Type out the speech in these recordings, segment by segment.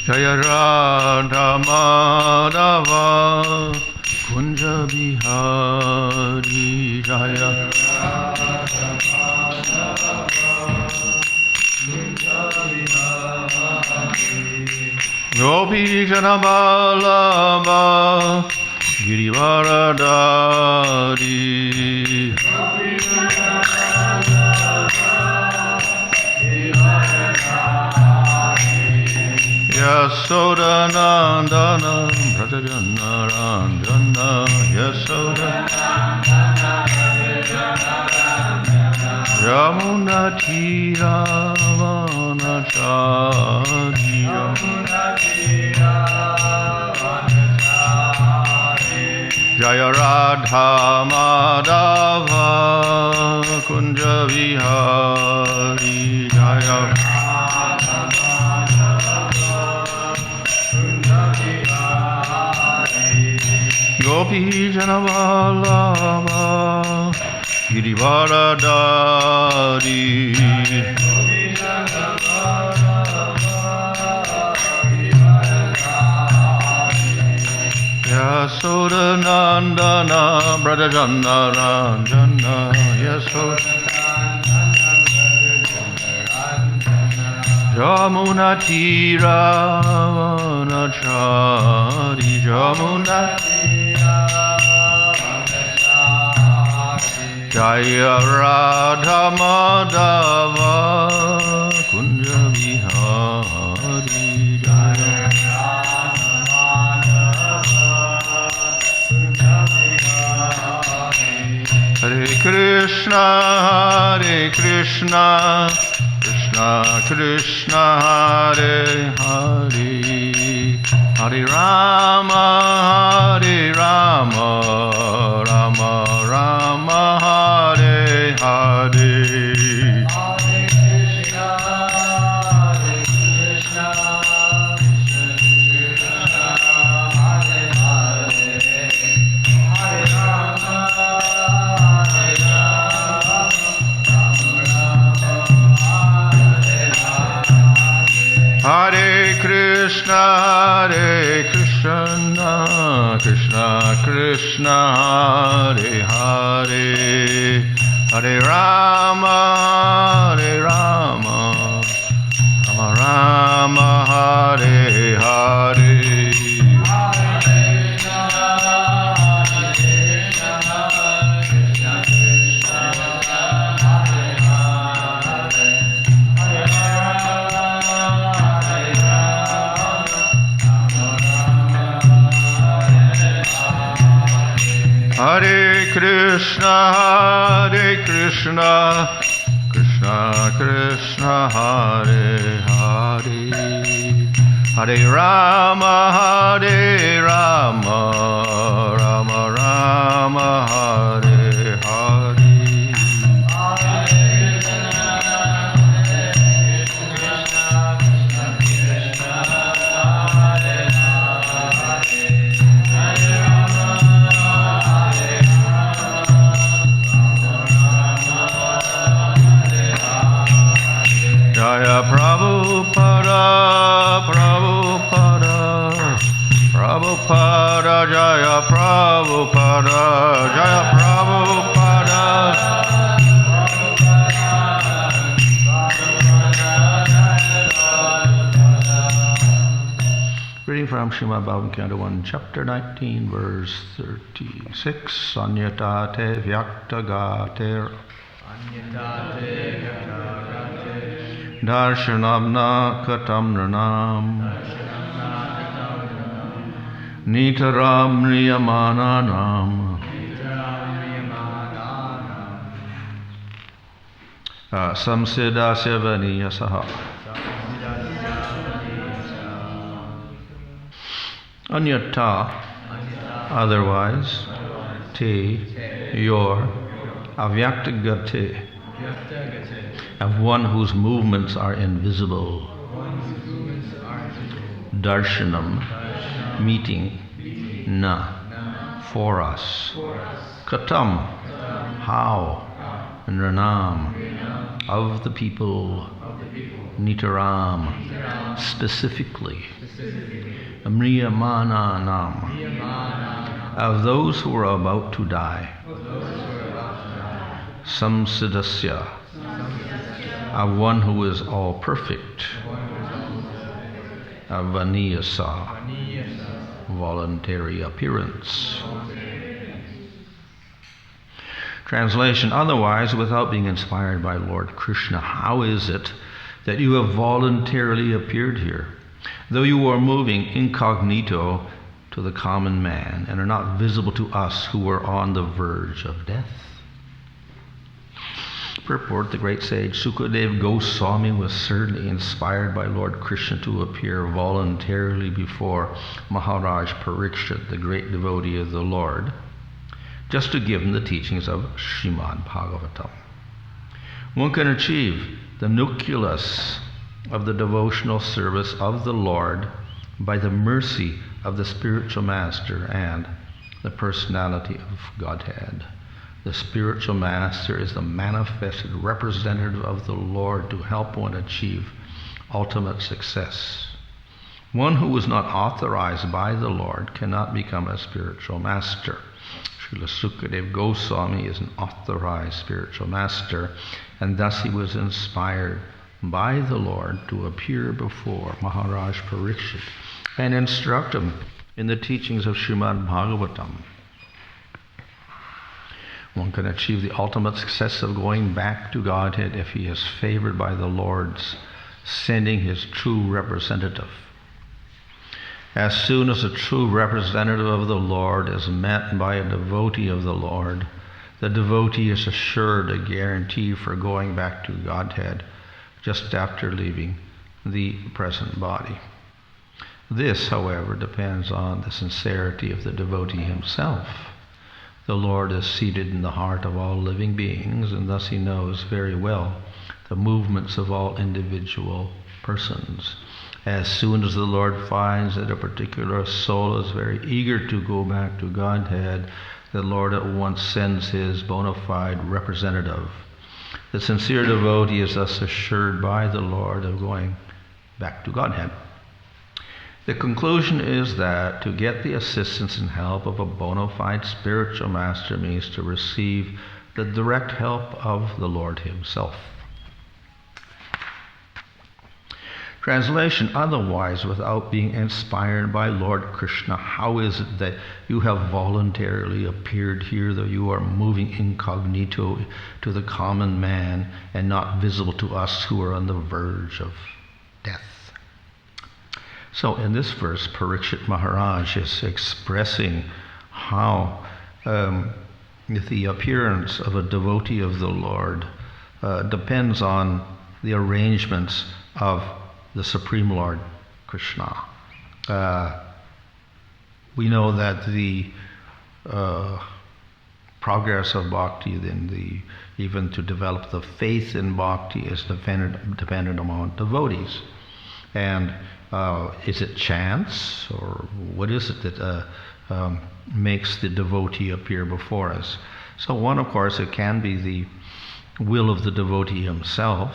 Jaya Radha Madhava Kunja Bihari Jaya Radha Madhava Kunja Bihari Gopi Jana Vallabha Girivaradari Gopi Jana Vallabha Yasoda Nandana Brajajana Ranjana Yasoda Yamuna Tira Vanachari Jaya Radha Madhava Kunja Vihari Jaya Gopi Jana Vallabha Girivaradari Yasoda Nandana Brajajana Ranjana Yasoda Jamuna Tira Vanachari Jamuna Jaya Radha Madhava Kunja Vihari Jaya Radha Madhava Kunja Vihari Hare Krishna Krishna Krishna Hare Hare Hare Rama Rama Rama Hare Hare Hare Krishna Krishna Krishna Hare Hare Hare Rama Hare Krishna Krishna Krishna Hare Hare Hare Rama Rama Rama Hare Hare Hare Krishna Krishna Krishna Hare Hare Hare Rama Rama Rama Hare Hare Jaya Prabhupada Jaya Prabhupada Jaya Prabhupada Reading from Srimad Bhagavatam Canto 1, Chapter 19, verse 36. Anyatate Vyaktagater Darshanamna Katam Ranam Nitaram Niyamananam Samsidasya Vaniyasaha Anyata, otherwise, te, your, avyaktagate, of one whose movements are invisible, darshanam, meeting, na, for us, katam, how, and ranam, of the people, Nitaram, specifically, Mriyamananam, of those who are about to die, Samsidasya, of one who is all perfect, Vaniyasa, voluntary appearance. Translation: otherwise, without being inspired by Lord Krishna, how is it that you have voluntarily appeared here, though you are moving incognito to the common man and are not visible to us who are on the verge of death? Purport: the great sage Sukadeva Goswami was certainly inspired by Lord Krishna to appear voluntarily before Maharaj Parikshit, the great devotee of the Lord, just to give him the teachings of Srimad Bhagavatam. One can achieve the nucleus of the devotional service of the Lord by the mercy of the spiritual master and the personality of Godhead. The spiritual master is the manifested representative of the Lord to help one achieve ultimate success. One who is not authorized by the Lord cannot become a spiritual master. Srila Sukadeva Goswami is an authorized spiritual master, and thus he was inspired by the Lord to appear before Maharaj Parikshit and instruct him in the teachings of Srimad Bhagavatam. One can achieve the ultimate success of going back to Godhead if he is favored by the Lord's sending his true representative. As soon as a true representative of the Lord is met by a devotee of the Lord, the devotee is assured a guarantee for going back to Godhead just after leaving the present body. This, however, depends on the sincerity of the devotee himself. The Lord is seated in the heart of all living beings, and thus he knows very well the movements of all individual persons. As soon as the Lord finds that a particular soul is very eager to go back to Godhead, the Lord at once sends his bona fide representative. The sincere devotee is thus assured by the Lord of going back to Godhead. The conclusion is that to get the assistance and help of a bona fide spiritual master means to receive the direct help of the Lord himself. Translation: otherwise, without being inspired by Lord Krishna, how is it that you have voluntarily appeared here, though you are moving incognito to the common man and not visible to us who are on the verge of death? So in this verse, Parikshit Maharaj is expressing how the appearance of a devotee of the Lord depends on the arrangements of the Supreme Lord Krishna. We know that the progress of bhakti, even to develop the faith in bhakti, is dependent upon devotees. And is it chance, or what is it that makes the devotee appear before us? So one, of course, it can be the will of the devotee himself,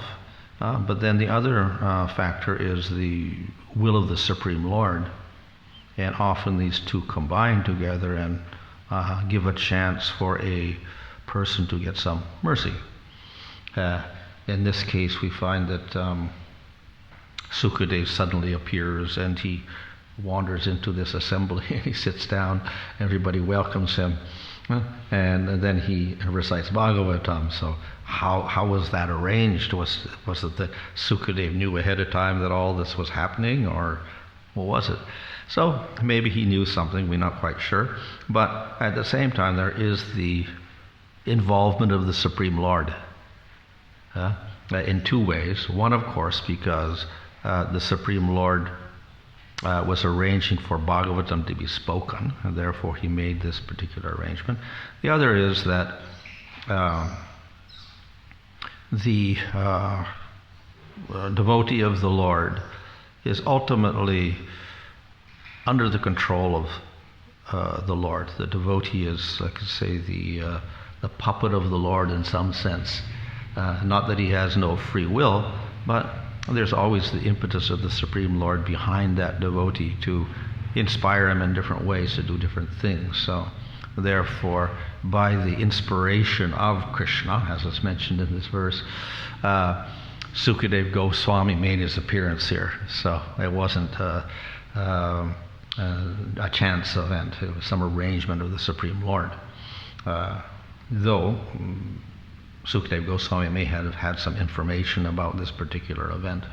but then the other factor is the will of the Supreme Lord. And often these two combine together and give a chance for a person to get some mercy. In this case, we find that Sukadeva suddenly appears and he wanders into this assembly and he sits down, everybody welcomes him, and then he recites Bhagavatam. So how was that arranged? Was it that Sukadeva knew ahead of time that all this was happening, or what was it? So maybe he knew something, we're not quite sure, but at the same time there is the involvement of the Supreme Lord in two ways. One, of course, because the Supreme Lord was arranging for Bhagavatam to be spoken, and therefore he made this particular arrangement. The other is that the devotee of the Lord is ultimately under the control of the Lord. The devotee is, I could say, the puppet of the Lord in some sense. Not that he has no free will, but there's always the impetus of the Supreme Lord behind that devotee to inspire him in different ways to do different things. So therefore, by the inspiration of Krishna, as is mentioned in this verse, Sukadeva Goswami made his appearance here. So it wasn't a chance event. It was some arrangement of the Supreme Lord. Though Sukadeva Goswami may have had some information about this particular event.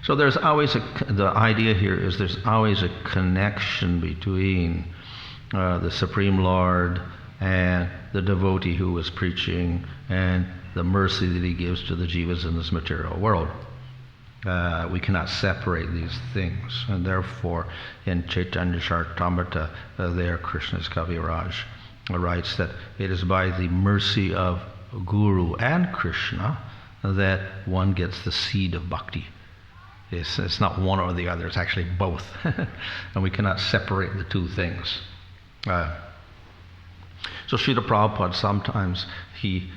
So there's always the idea here is there's always a connection between the Supreme Lord and the devotee who is preaching and the mercy that he gives to the jivas in this material world. We cannot separate these things, and therefore in Chaitanya Charitamrita there Krishna's Kaviraj writes that it is by the mercy of Guru and Krishna that one gets the seed of bhakti. It's not one or the other, it's actually both. And we cannot separate the two things. So Srila Prabhupada sometimes he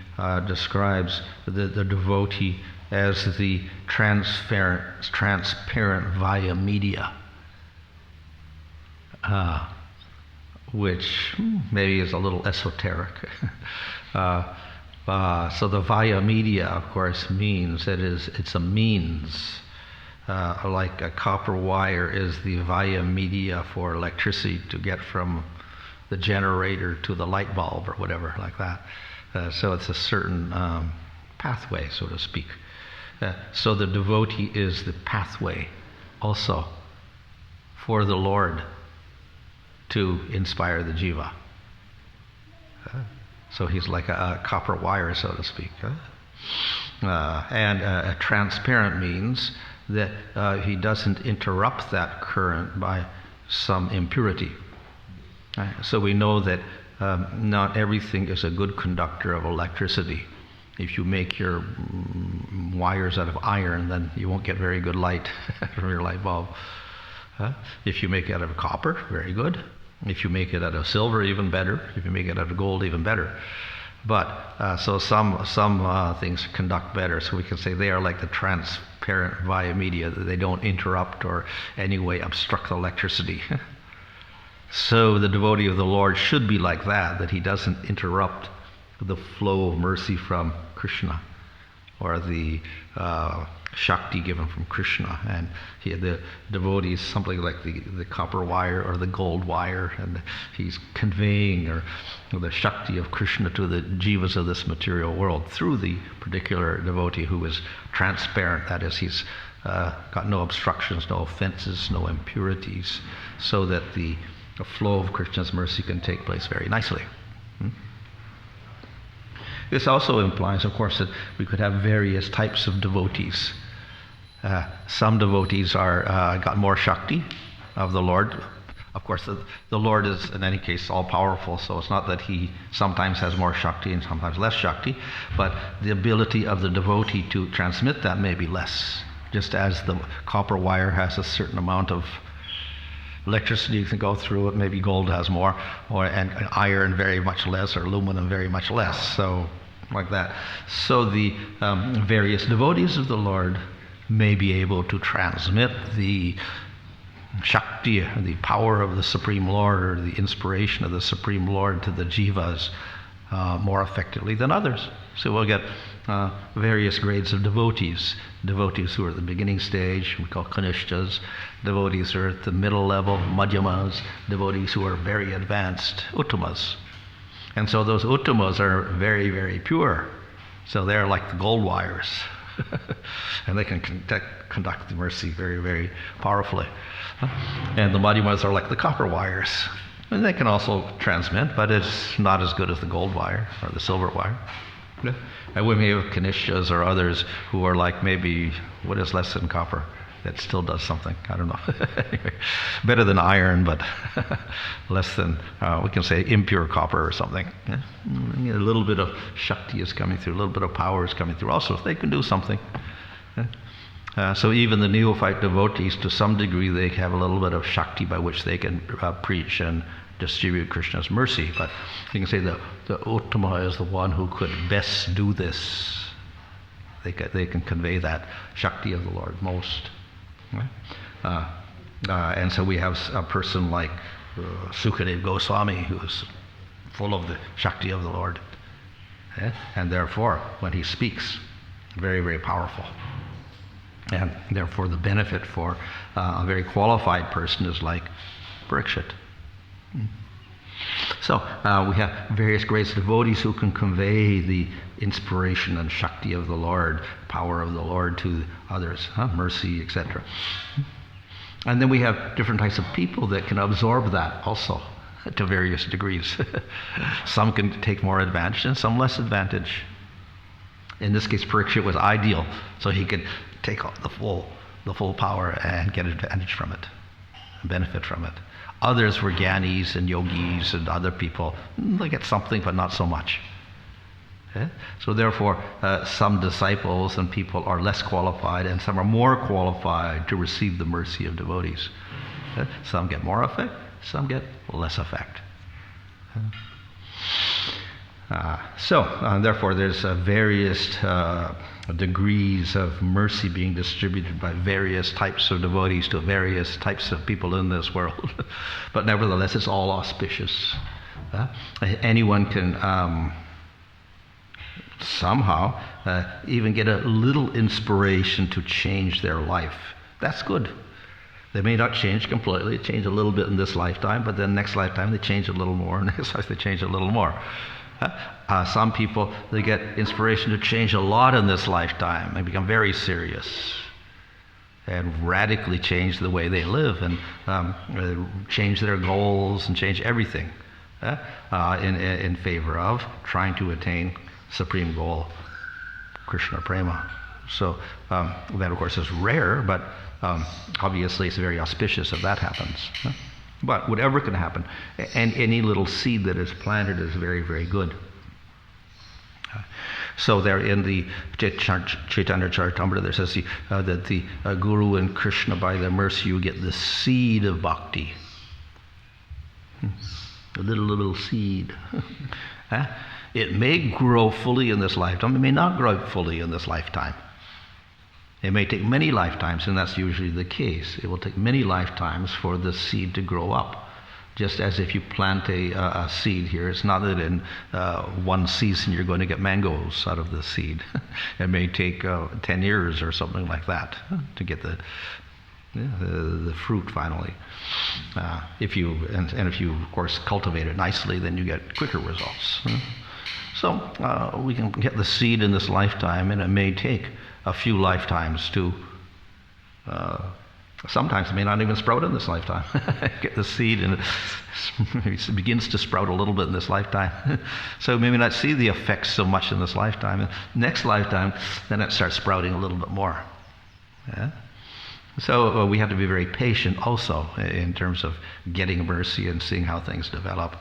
describes the devotee as the transparent via media, which maybe is a little esoteric. So the via media, of course, means that it's a means. Like a copper wire is the via media for electricity to get from the generator to the light bulb or whatever like that. So it's a certain pathway, so to speak. So the devotee is the pathway also for the Lord to inspire the jiva. So he's like a copper wire, so to speak. And transparent means that he doesn't interrupt that current by some impurity. So we know that not everything is a good conductor of electricity. If you make your wires out of iron, then you won't get very good light from your light bulb. If you make it out of copper, very good. If you make it out of silver, even better. If you make it out of gold, even better. But so some things conduct better. So we can say they are like the transparent via media, that they don't interrupt or any way obstruct the electricity. So the devotee of the Lord should be like that he doesn't interrupt the flow of mercy from Krishna or the Shakti given from Krishna. And the devotee is something like the copper wire or the gold wire, and he's conveying the Shakti of Krishna to the jivas of this material world through the particular devotee who is transparent. That is, he's got no obstructions, no offenses, no impurities, so that the flow of Krishna's mercy can take place very nicely. This also implies, of course, that we could have various types of devotees. Some devotees are got more Shakti of the Lord. Of course, the Lord is, in any case, all-powerful, so it's not that he sometimes has more Shakti and sometimes less Shakti, but the ability of the devotee to transmit that may be less, just as the copper wire has a certain amount of electricity can go through it, maybe gold has more, and iron very much less, or aluminum very much less, so like that. So the various devotees of the Lord may be able to transmit the Shakti, the power of the Supreme Lord, or the inspiration of the Supreme Lord to the jivas more effectively than others. So we'll get various grades of devotees. Devotees who are at the beginning stage, we call kanishtas. Devotees who are at the middle level, madhyamas. Devotees who are very advanced, uttamas. And so those uttamas are very, very pure. So they're like the gold wires. And they can conduct the mercy very, very powerfully. And the madhyamas are like the copper wires. And they can also transmit, but it's not as good as the gold wire or the silver wire. And we may have kanishtas or others who are like maybe what is less than copper that still does something. I don't know. Anyway, better than iron, but less than, we can say, impure copper or something. A little bit of Shakti is coming through, a little bit of power is coming through. Also, they can do something. So even the neophyte devotees, to some degree, they have a little bit of Shakti by which they can preach and distribute Krishna's mercy. But you can say the Uttama is the one who could best do this. They can convey that Shakti of the Lord most. And so we have a person like Sukadeva Goswami, who is full of the Shakti of the Lord. And therefore, when he speaks, very, very powerful. And therefore, the benefit for a very qualified person is like Parikshit. So we have various great devotees who can convey the inspiration and Shakti of the Lord, power of the Lord to others, mercy, etc. And then we have different types of people that can absorb that also to various degrees. Some can take more advantage and some less advantage. In this case, Parikshit was ideal, so he could take the full power and get advantage from it, and benefit from it. Others were Gyanis and Yogis and other people. They get something, but not so much. So therefore, some disciples and people are less qualified, and some are more qualified to receive the mercy of devotees. Some get more effect, some get less effect. Therefore, there's various degrees of mercy being distributed by various types of devotees to various types of people in this world. But nevertheless, it's all auspicious. Anyone can somehow even get a little inspiration to change their life. That's good. They may not change completely, change a little bit in this lifetime, but then next lifetime they change a little more, and next life they change a little more. Some people, they get inspiration to change a lot in this lifetime. They become very serious and radically change the way they live and change their goals and change everything in favor of trying to attain supreme goal, Krishna Prema. So that, of course, is rare, but obviously it's very auspicious if that happens. But whatever can happen, and any little seed that is planted is very, very good. So there in the Chaitanya Charitamrita, there says that the Guru and Krishna, by their mercy, you get the seed of bhakti. A little seed. It may grow fully in this lifetime. It may not grow fully in this lifetime. It may take many lifetimes, and that's usually the case. It will take many lifetimes for the seed to grow up. Just as if you plant a seed here, it's not that in one season you're going to get mangoes out of the seed. It may take 10 years or something like that to get the fruit finally. If you, of course, cultivate it nicely, then you get quicker results. So we can get the seed in this lifetime, and it may take a few lifetimes to, sometimes it may not even sprout in this lifetime. Get the seed and it begins to sprout a little bit in this lifetime. So maybe not see the effects so much in this lifetime. And next lifetime, then it starts sprouting a little bit more. So we have to be very patient also in terms of getting mercy and seeing how things develop.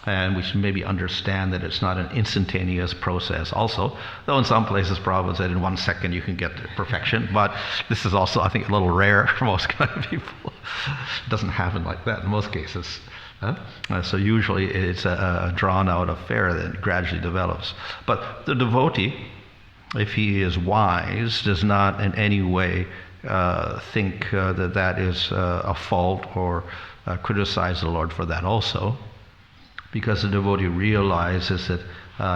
And we should maybe understand that it's not an instantaneous process also, though in some places Prabhupada said in 1 second you can get to perfection, but this is also, I think, a little rare for most kind of people. It doesn't happen like that in most cases. So usually it's a drawn-out affair that gradually develops. But the devotee, if he is wise, does not in any way think that is a fault or criticize the Lord for that also. Because the devotee realizes that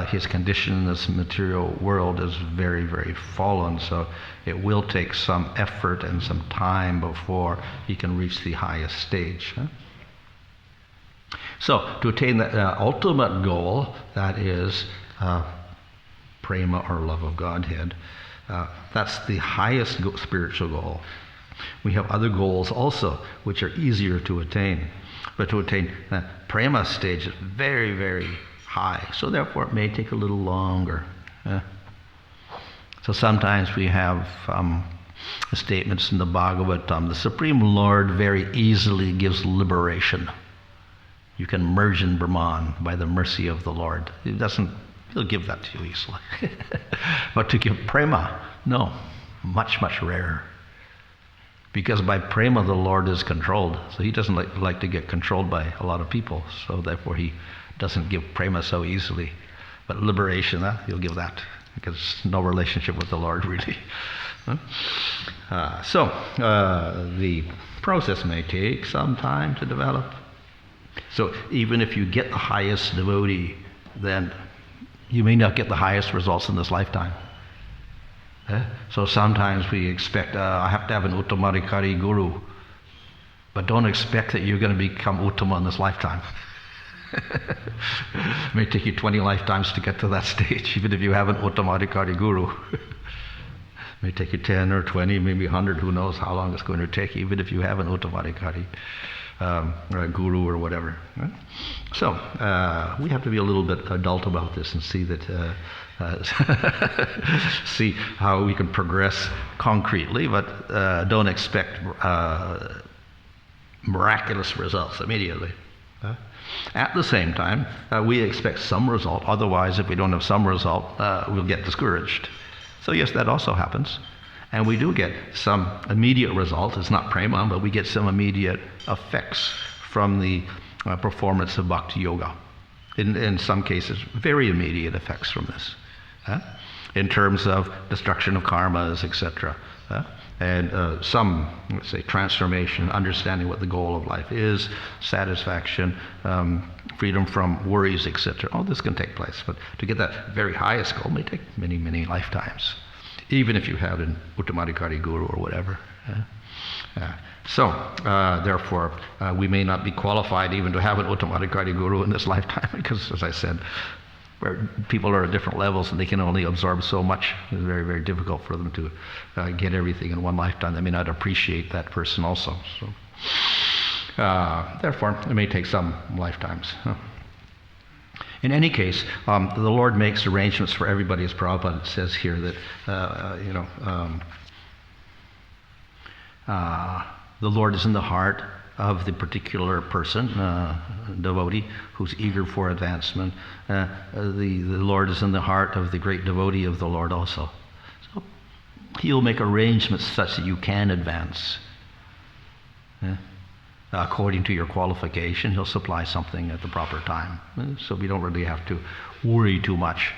his condition in this material world is very, very fallen, so it will take some effort and some time before he can reach the highest stage. So, to attain the ultimate goal, that is prema or love of Godhead, that's the highest spiritual goal. We have other goals also, which are easier to attain. But to attain the prema stage is very, very high. So therefore it may take a little longer. So sometimes we have statements in the Bhagavatam. The Supreme Lord very easily gives liberation. You can merge in Brahman by the mercy of the Lord. He'll give that to you easily. But to give prema, no, much, much rarer. Because by prema the Lord is controlled. So he doesn't like to get controlled by a lot of people. So therefore he doesn't give prema so easily. But liberation, he'll give that. because no relationship with the Lord really. The process may take some time to develop. So even if you get the highest devotee, then you may not get the highest results in this lifetime. So sometimes we expect, I have to have an Uttamadhikari guru, but don't expect that you're going to become Uttama in this lifetime. It may take you 20 lifetimes to get to that stage, even if you have an Uttamadhikari guru. It may take you 10 or 20, maybe 100, who knows how long it's going to take, even if you have an Uttamadhikari or a guru or whatever. Right? So we have to be a little bit adult about this and see that see how we can progress concretely, but don't expect miraculous results immediately. At the same time, we expect some result. Otherwise, if we don't have some result, we'll get discouraged. So yes, that also happens. And we do get some immediate result. It's not prema, but we get some immediate effects from the performance of bhakti yoga. In some cases, very immediate effects from this. In terms of destruction of karmas, etc. And some, let's say, transformation, understanding what the goal of life is, satisfaction, freedom from worries, etc. All this can take place. But to get that very highest goal may take many, many lifetimes, even if you have an Uttamadhikari guru or whatever. Therefore, we may not be qualified even to have an Uttamadhikari guru in this lifetime, because, as I said, where people are at different levels and they can only absorb so much. It's very, very difficult for them to get everything in one lifetime. They may not appreciate that person also. So, therefore, it may take some lifetimes. In any case, the Lord makes arrangements for everybody, as Prabhupada says here, that the Lord is in the heart of the particular person, devotee, who's eager for advancement. The Lord is in the heart of the great devotee of the Lord also. So He'll make arrangements such that you can advance. According to your qualification, He'll supply something at the proper time. So we don't really have to worry too much.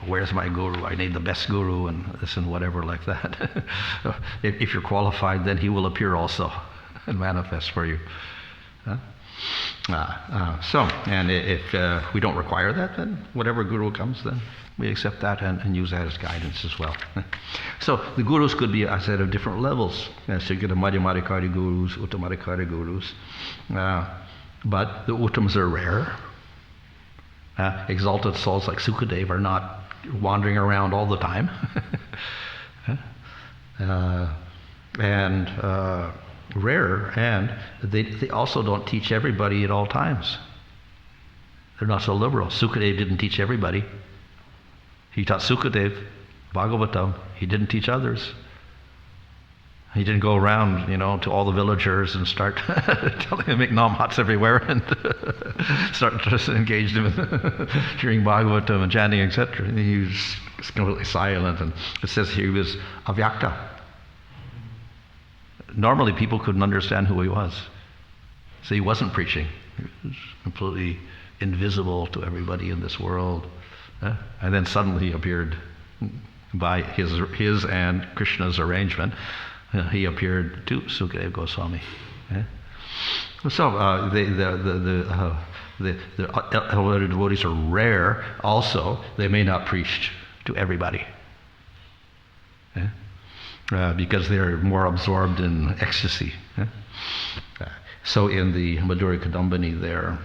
Where's my guru? I need the best guru and this and whatever like that. If you're qualified, then He will appear also and manifest for you. And if we don't require that, then whatever guru comes, then we accept that and use that as guidance as well. So the gurus could be, I said, of different levels. So you get the Madhyamadhikari gurus, Uttamadhikari gurus. But the Uttams are rare. Exalted souls like Sukadeva are not wandering around all the time. Rare, and they also don't teach everybody at all times. They're not so liberal. Sukadeva didn't teach everybody. He taught Sukadeva Bhagavatam. He didn't teach others. He didn't go around, to all the villagers and start telling them to make namhats everywhere and start just engage them in hearing Bhagavatam and chanting, etc. He was completely silent, and it says he was avyakta. Normally people couldn't understand who he was. So he wasn't preaching. He was completely invisible to everybody in this world. And then suddenly he appeared by his and Krishna's arrangement. He appeared to Sukadeva Goswami. So the elevated devotees are rare. Also, they may not preach to everybody. Because they're more absorbed in ecstasy. So in the Madhurya Kadambini there,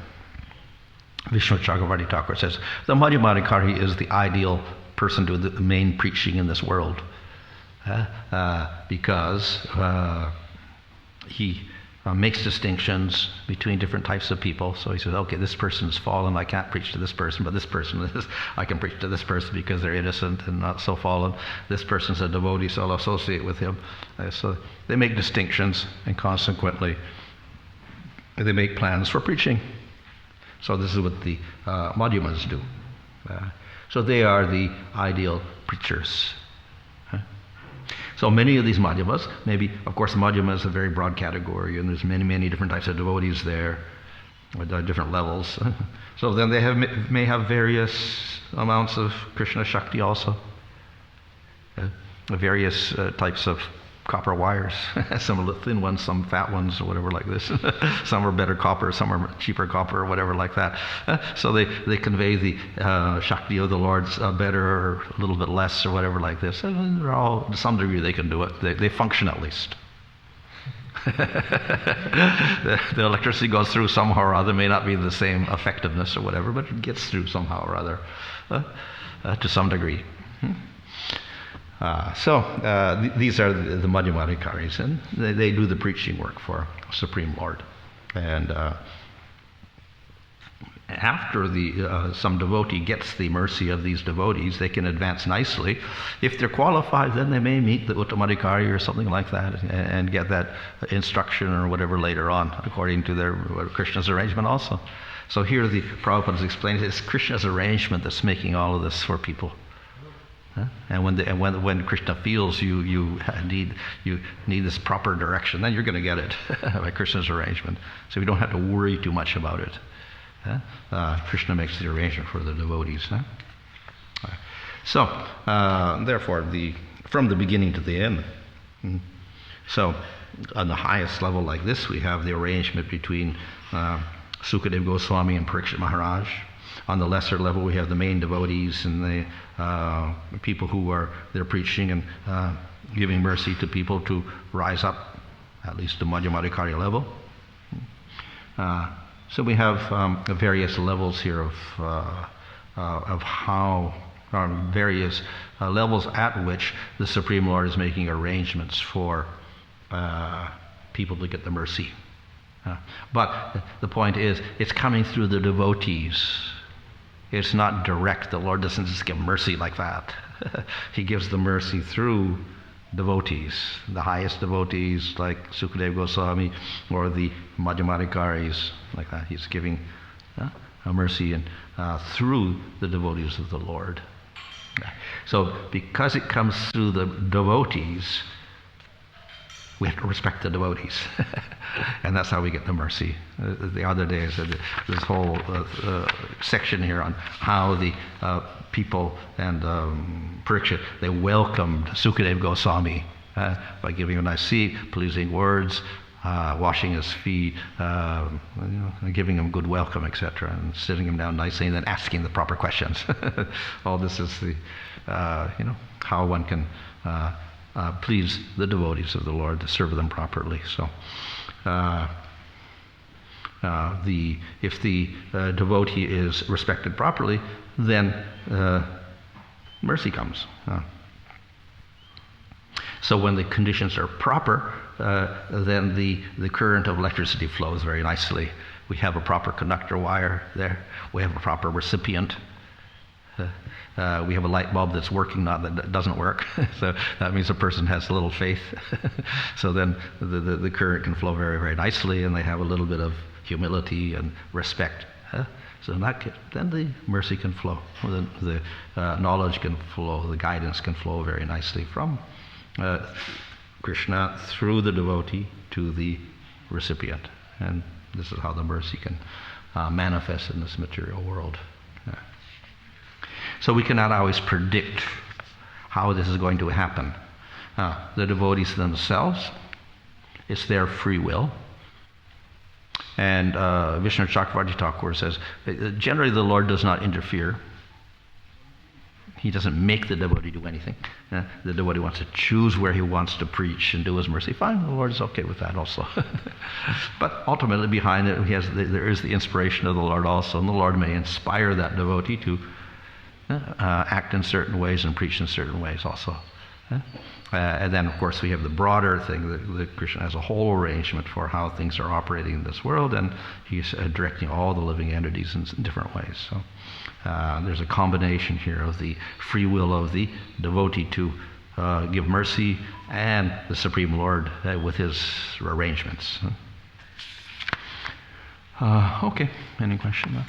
Vishnu Chakravarti Thakur says, the Madhyamadhikari is the ideal person to do the main preaching in this world. Because he makes distinctions between different types of people. So he says, okay, this person is fallen, I can't preach to this person, but this person is, I can preach to this person because they're innocent and not so fallen. This person's a devotee, so I'll associate with him. So they make distinctions, and consequently they make plans for preaching. So this is what the Madhyamas do. So they are the ideal preachers. So many of these Madhyamas, maybe, of course, Madhyama is a very broad category, and there's many, many different types of devotees there. or the different levels. So then they may have various amounts of Krishna Shakti also. Various types of copper wires. Some are thin ones, some fat ones, or whatever like this. Some are better copper, some are cheaper copper, or whatever like that. So they convey the Shakti of the Lord's better, or a little bit less, or whatever like this. And they're all, to some degree, they can do it. They function at least. The electricity goes through somehow or other. May not be the same effectiveness or whatever, but it gets through somehow or other to some degree. These are the Madhyamadikaris, and they do the preaching work for Supreme Lord. And after some devotee gets the mercy of these devotees, they can advance nicely. If they're qualified, then they may meet the Uttamadikari or something like that and get that instruction or whatever later on, according to their Krishna's arrangement also. So here the Prabhupada is explaining it's Krishna's arrangement that's making all of this for people. And when Krishna feels you need this proper direction, then you're going to get it by Krishna's arrangement. So we don't have to worry too much about it. Krishna makes the arrangement for the devotees. So therefore, from the beginning to the end. So on the highest level like this, we have the arrangement between Sukadeva Goswami and Parikshit Maharaj. On the lesser level, we have the main devotees and the people who are there preaching and giving mercy to people to rise up, at least to Madhyamadikari level. So we have various levels here of how, various levels at which the Supreme Lord is making arrangements for people to get the mercy. But the point is, it's coming through the devotees. It's not direct. The Lord doesn't just give mercy like that. He gives the mercy through devotees, the highest devotees like Sukadeva Goswami or the Madhyamadikaris, like that. He's giving a mercy and through the devotees of the Lord. So because it comes through the devotees, we have to respect the devotees. And that's how we get the mercy. The other day I said this whole section here on how the people and Parikshit, they welcomed Sukadeva Goswami by giving him a nice seat, pleasing words, washing his feet, giving him good welcome, etc., and sitting him down nicely, and then asking the proper questions. All this is the, how one can please the devotees of the Lord, to serve them properly. So, if the devotee is respected properly, then mercy comes. So when the conditions are proper, then the current of electricity flows very nicely. We have a proper conductor wire there. We have a proper recipient. We have a light bulb that's working, not that doesn't work. So that means a person has a little faith. So then the current can flow very, very nicely, and they have a little bit of humility and respect. So in that case, then the mercy can flow. The knowledge can flow. The guidance can flow very nicely from Krishna through the devotee to the recipient. And this is how the mercy can manifest in this material world. So we cannot always predict how this is going to happen. The devotees themselves, it's their free will. And Vishnu Chakravarti Thakur says, generally the Lord does not interfere. He doesn't make the devotee do anything. The devotee wants to choose where he wants to preach and do his mercy. Fine, the Lord is okay with that also. But ultimately behind it, there is the inspiration of the Lord also, and the Lord may inspire that devotee to act in certain ways and preach in certain ways also. And then, of course, we have the broader thing that Krishna has a whole arrangement for how things are operating in this world, and he's directing all the living entities in different ways. So there's a combination here of the free will of the devotee to give mercy and the Supreme Lord with his arrangements. Okay, any question?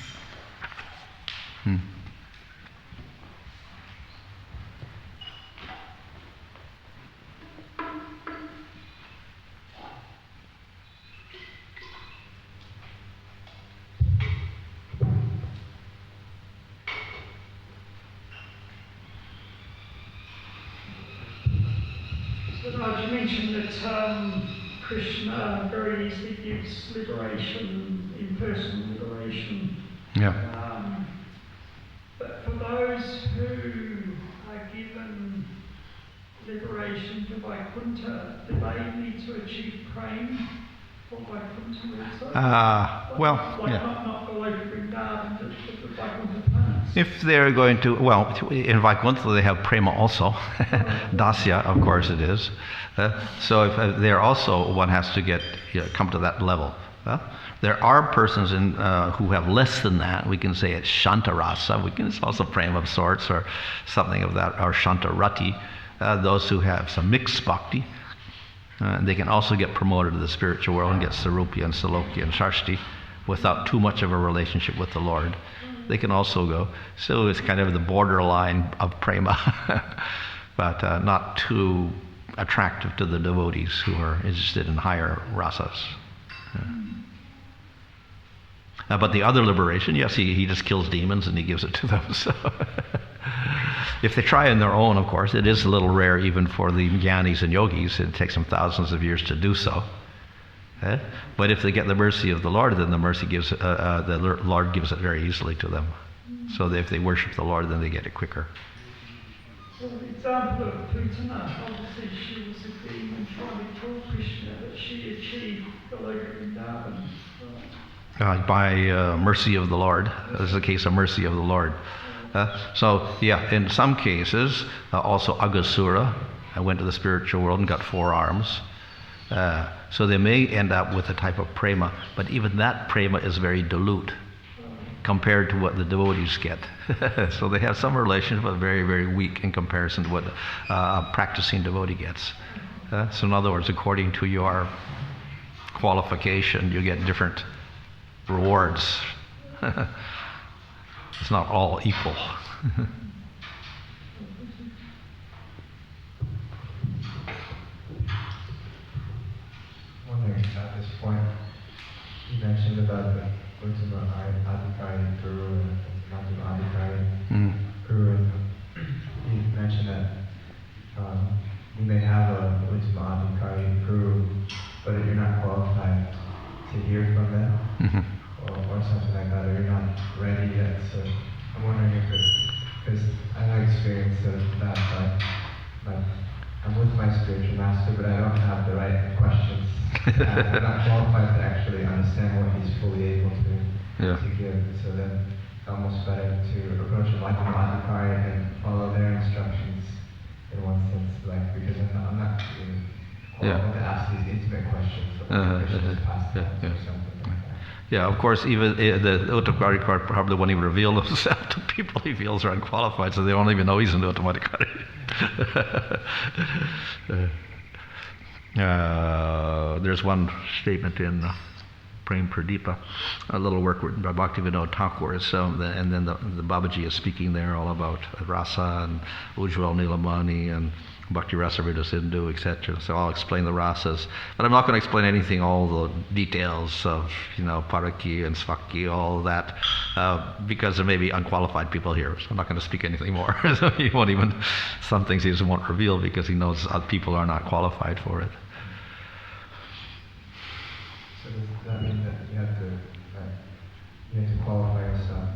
mentioned that Krishna very easily gives liberation, impersonal liberation. Yeah. But for those who are given liberation to Vaikuntha, do they need to achieve praying for Vaikuntha also? Not go over Vrindavan, but the Vaikuntha plants. If they're going to, in Vaikuntha they have prema also. Dasya, of course it is. So if they're also, one has to come to that level. There are persons who have less than that. We can say it's Shantarasa. It's also prema of sorts or something of that, or Shantarati. Those who have some mixed bhakti. They can also get promoted to the spiritual world and get Sarupya and Salokya and Shashti without too much of a relationship with the Lord. They can also go. So it's kind of the borderline of prema, but not too attractive to the devotees who are interested in higher rasas. But the other liberation, yes, he just kills demons and he gives it to them. So if they try on their own, of course, it is a little rare even for the jnanis and yogis. It takes them thousands of years to do so. But if they get the mercy of the Lord, then the Lord gives it very easily to them. So that if they worship the Lord, then they get it quicker. So the example of Putana, obviously she was a demon trying to kill Krishna, but she achieved the Lord Vrindavan. By mercy of the Lord. This is a case of mercy of the Lord. In some cases, also Aghasura went to the spiritual world and got 4 arms. So they may end up with a type of prema, but even that prema is very dilute compared to what the devotees get. So they have some relationship, but very, very weak in comparison to what a practicing devotee gets. So in other words, according to your qualification, you get different rewards. It's not all equal. Wondering at this point, you mentioned about the Ultima Adhikari Guru and Ultima Adhikari Guru, and you mentioned that you may have a Ultima Adhikari Guru, but you're not qualified to hear from them. Or something like that, or you're not ready yet. So I'm wondering if because I have experience of that, like I'm with my spiritual master, but I don't have the right questions. I'm not qualified to actually understand what he's fully able to give. So then it's almost better to approach him like a Madhikari and follow their instructions in one sense, like because I'm not really qualified to ask these intimate questions of Krishna's pastimes or something like that. Yeah, of course, even the Uttamaddhikari probably won't even reveal himself to people he feels are unqualified, so they won't even know he's an Uttamaddhikari. There's one statement in Prem Pradipa, a little work written by Bhaktivinoda Thakur, and then the Babaji is speaking there all about Rasa and Ujjwal Nilamani and Bhakti Rasa Rita Sindhu, etc. So I'll explain the rasas, but I'm not going to explain anything, all the details of Paraki and Svaki, all that, because there may be unqualified people here. So I'm not going to speak anything more. So he won't even, some things he just won't reveal because he knows other people are not qualified for it. So does that mean that you have to qualify yourself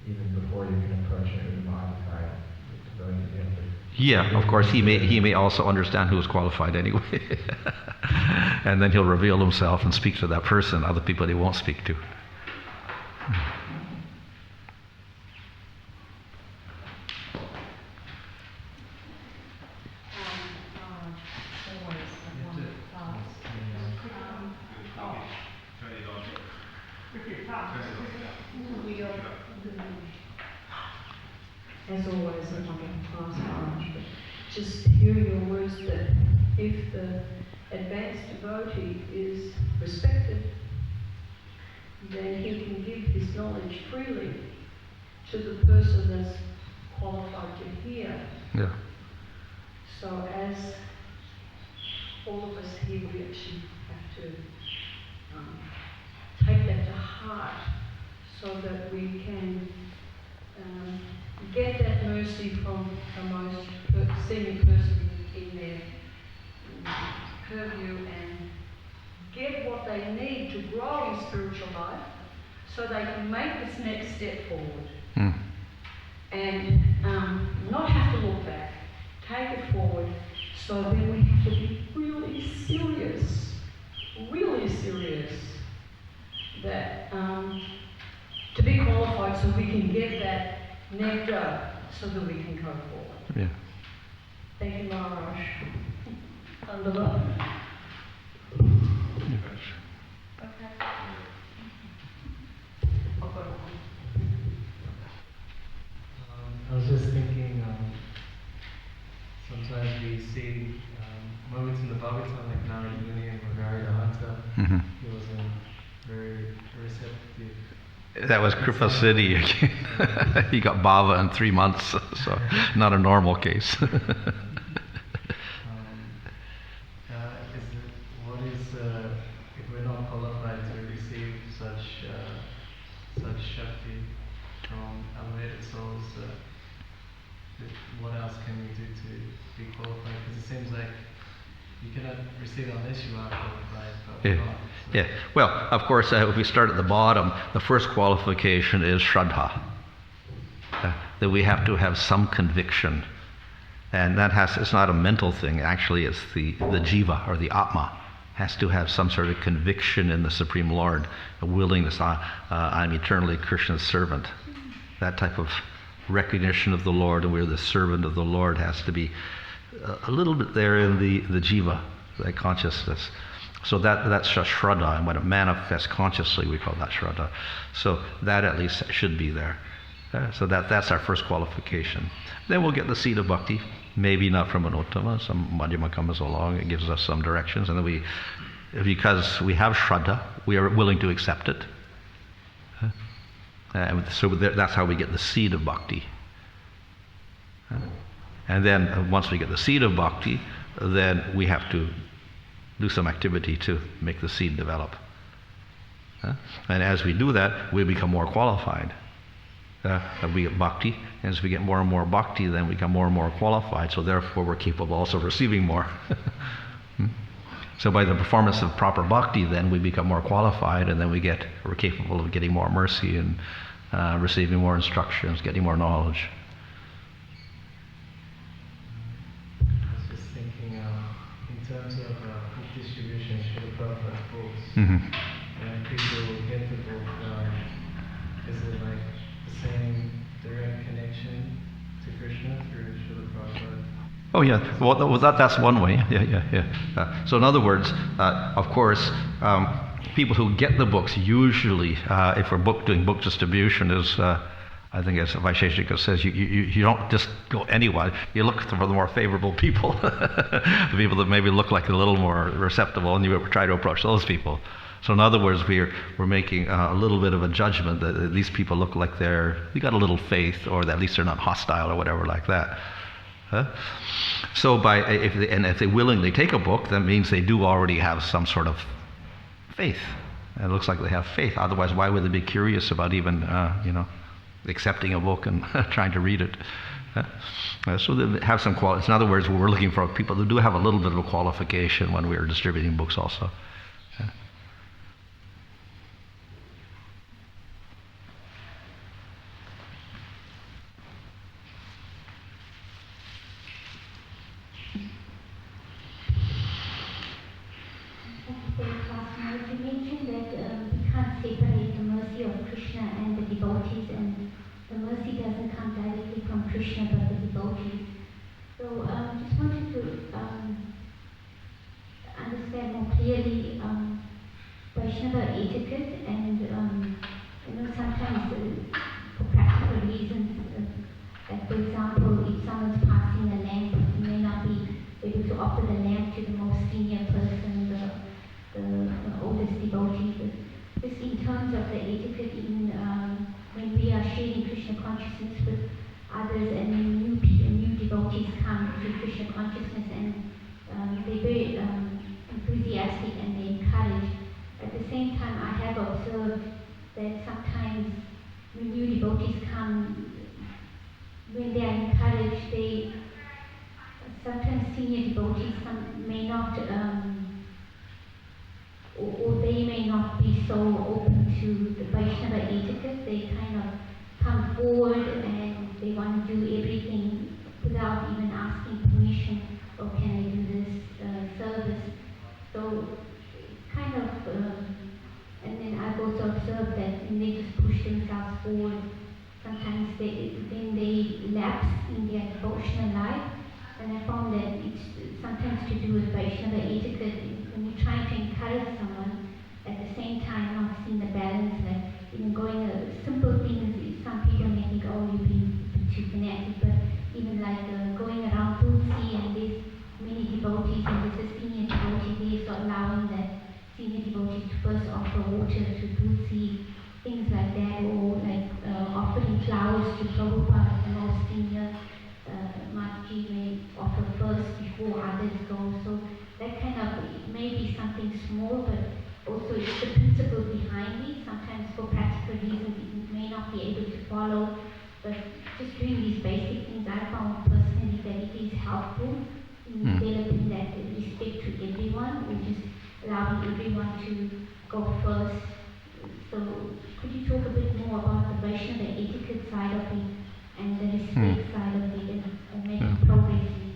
even before you can approach it with a modified? Yeah, of course, he may also understand who is qualified anyway. And then he'll reveal himself and speak to that person, other people he won't speak to. As always, I'm not going to pass much, but just hearing your words that if the advanced devotee is respected, then he can give his knowledge freely to the person that's qualified to hear. Yeah. So as all of us here, we actually have to take that to heart so that we can get that mercy from the most senior person in their purview and get what they need to grow in spiritual life so they can make this next step forward. Mm. And not have to look back, take it forward, so then we have to be really serious that to be qualified so we can get that nectar so that we can go forward. Yeah. Thank you, Maharaj. Underline. Okay. I'll go on. I was just thinking, sometimes we see moments in the Bhagavatam, like Narayana Muni and Bhagavatam. Mm-hmm. He wasn't very receptive. That was Kripa Siddhi again. He got bhava in 3 months, so not a normal case. If we're not qualified to receive such shakti from elevated souls, what else can we do to be qualified? Because it seems like you cannot receive unless you are qualified. But Yeah. we're not, so. Yeah. Well, of course, if we start at the bottom, the first qualification is Shraddha. That we have to have some conviction. And it's not a mental thing, actually it's the jiva or the atma has to have some sort of conviction in the Supreme Lord, a willingness, I'm eternally Krishna's servant. That type of recognition of the Lord and we're the servant of the Lord has to be a little bit there in the jiva, that consciousness. So that's just Shraddha, and when it manifests consciously we call that Shraddha. So that at least should be there. So that's our first qualification. Then we'll get the seed of bhakti, maybe not from an uttama, some madhyama comes along, it gives us some directions, and then because we have Shraddha, we are willing to accept it. So that's how we get the seed of bhakti. And then once we get the seed of bhakti, then we have to do some activity to make the seed develop. And as we do that, we become more qualified. We get bhakti, and as we get more and more bhakti, then we become more and more qualified, so therefore we're capable also of receiving more. So by the performance of proper bhakti, then we become more qualified, and then we're capable of getting more mercy and receiving more instructions, getting more knowledge. I was just thinking, in terms of book distribution, Srila Prabhupada's books, when people get the book, is it like the same direct connection to Krishna through Srila Prabhupada? Oh yeah, well that's one way. Yeah. So in other words, of course, people who get the books usually, if we're doing book distribution, is I think as Vaisheshika says, you don't just go anywhere. You look for the more favorable people, the people that maybe look like a little more receptive, and you try to approach those people. So in other words, we're making a little bit of a judgment that these people look like they got a little faith, or that at least they're not hostile or whatever like that. So if they willingly take a book, that means they do already have some sort of faith. And it looks like they have faith. Otherwise, why would they be curious about even accepting a book and trying to read it? So they have some qualities. In other words, we're looking for people who do have a little bit of a qualification when we're distributing books also. You mentioned that we can't separate the mercy of Krishna and the devotees, and the mercy doesn't come directly from Krishna but the devotees. So just wanted to understand more clearly Vaishnava etiquette, and sometimes for practical reasons, like for example, if someone's passing a lamp, you may not be able to offer the lamp to the most senior person, the oldest devotee. Just in terms of the etiquette, when we are sharing Krishna consciousness with others, and when new devotees come to Krishna consciousness, and they're very enthusiastic and they encourage. At the same time, I have observed that sometimes when new devotees come, when they are encouraged, sometimes senior devotees may not so open to the Vaishnava etiquette. They kind of come forward and they want to do everything without even asking permission, or can I do this service? So kind of, and then I've also observed that when they just push themselves forward, sometimes then they lapse in their devotional life. And I found that it's sometimes to do with Vaishnava etiquette. When you're trying to encourage someone, at the same time not seeing the balance, like even going simple things, some people may think, oh, you're being too fanatic, but even like going around Tulsi, and there's many devotees, and there's a senior devotee there, so allowing that senior devotee to first offer water to Tulsi, things like that, or like offering flowers to Prabhupada, the most senior Mataji may offer first before others go. So that kind of may be something small, but also it's the principle behind it. Sometimes for practical reasons you may not be able to follow, but just doing these basic things, I found personally that it is helpful in developing that respect to everyone, or just allowing everyone to go first. So could you talk a bit more about the Vaishnava etiquette side of it and the respect side of it, and making progress in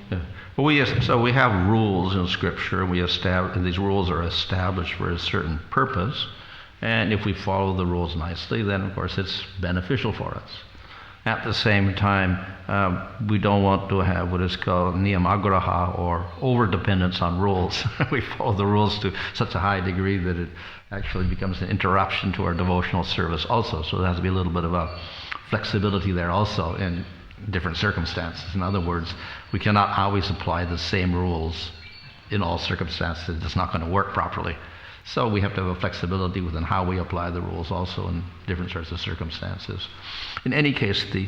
yeah. Well, so we have rules in Scripture, and these rules are established for a certain purpose, and if we follow the rules nicely, then of course it's beneficial for us. At the same time, we don't want to have what is called niyamagraha, or over-dependence on rules. We follow the rules to such a high degree that it actually becomes an interruption to our devotional service also. So there has to be a little bit of a flexibility there also in different circumstances. In other words, we cannot always apply the same rules in all circumstances. It's not going to work properly. So we have to have a flexibility within how we apply the rules also in different sorts of circumstances. In any case, the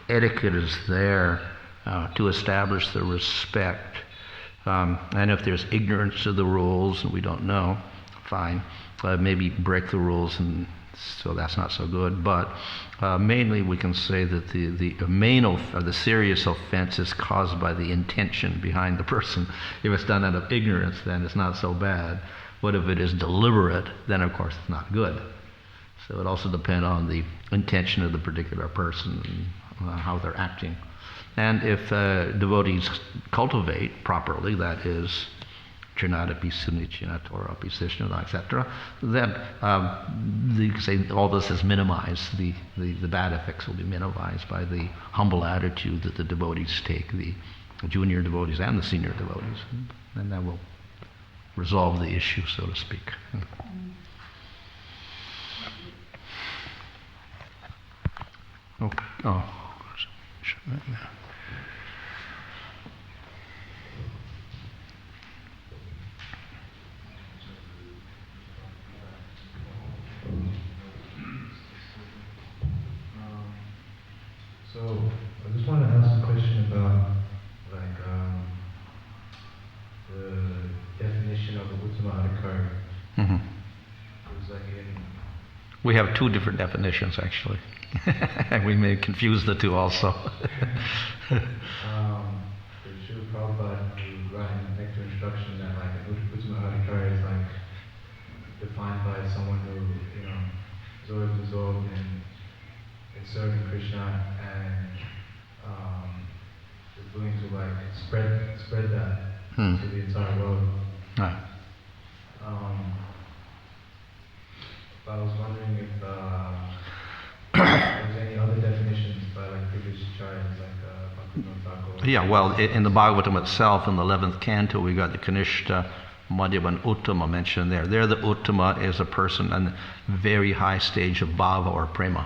etiquette is there to establish the respect. And if there's ignorance of the rules and we don't know, fine. Maybe break the rules, and so that's not so good. But mainly we can say that the serious offense is caused by the intention behind the person. If it's done out of ignorance, then it's not so bad. But if it is deliberate, then of course it's not good. So it also depends on the intention of the particular person and how they're acting. And if devotees cultivate properly, that is, Trinadapi Sunichinatoropi Sishnada, etc., then you can say all this is minimized. The bad effects will be minimized by the humble attitude that the devotees take, the junior devotees and the senior devotees. And that will resolve the issue, so to speak. Okay. Oh. So I just want to ask a question about the definition of the Uttama Adhikari. Mm-hmm. It was like We have two different definitions, actually. And we may confuse the two also. the Srila Prabhupada, who wrote in the Nectar Instruction that like an Uttama Adhikari is like defined by someone who, is always absorbed in serving Krishna and is willing to like spread that to the entire world. Right. I was wondering if there's any other definitions by like previous acharyas, like Bhaktivinoda Thakur. Yeah, well, in the Bhagavatam itself, in the 11th canto, we got the Kanishta, Madhyama, and Uttama mentioned there. There, the Uttama is a person in a very high stage of bhava or prema.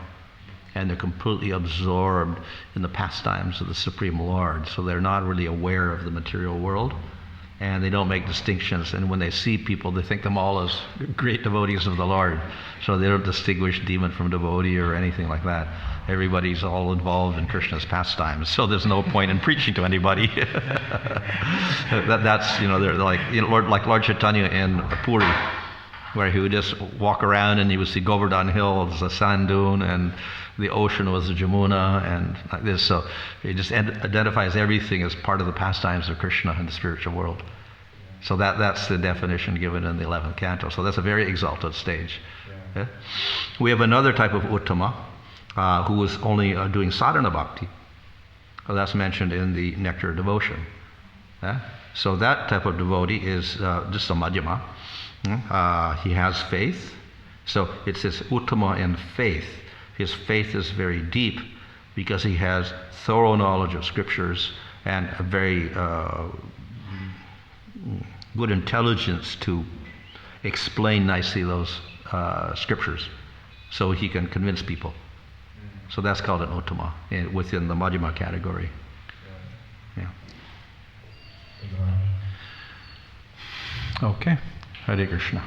And they're completely absorbed in the pastimes of the Supreme Lord. So they're not really aware of the material world. And they don't make distinctions. And when they see people, they think them all as great devotees of the Lord. So they don't distinguish demon from devotee or anything like that. Everybody's all involved in Krishna's pastimes. So there's no point in preaching to anybody. That's, they're like, Lord Chaitanya in Puri, where he would just walk around and he would see Govardhan Hill as a sand dune, and the ocean was the Jamuna, and like this. So he just identifies everything as part of the pastimes of Krishna in the spiritual world. So that's the definition given in the 11th canto. So that's a very exalted stage. Yeah? We have another type of Uttama who is only doing sadhana bhakti. Well, that's mentioned in the Nectar of Devotion. Yeah? So that type of devotee is just a madhyama. He has faith. So it says Uttama in faith. His faith is very deep because he has thorough knowledge of scriptures and a very good intelligence to explain nicely those scriptures so he can convince people. So that's called an Uttama within the Madhyama category. Yeah. Okay. Hare Krishna.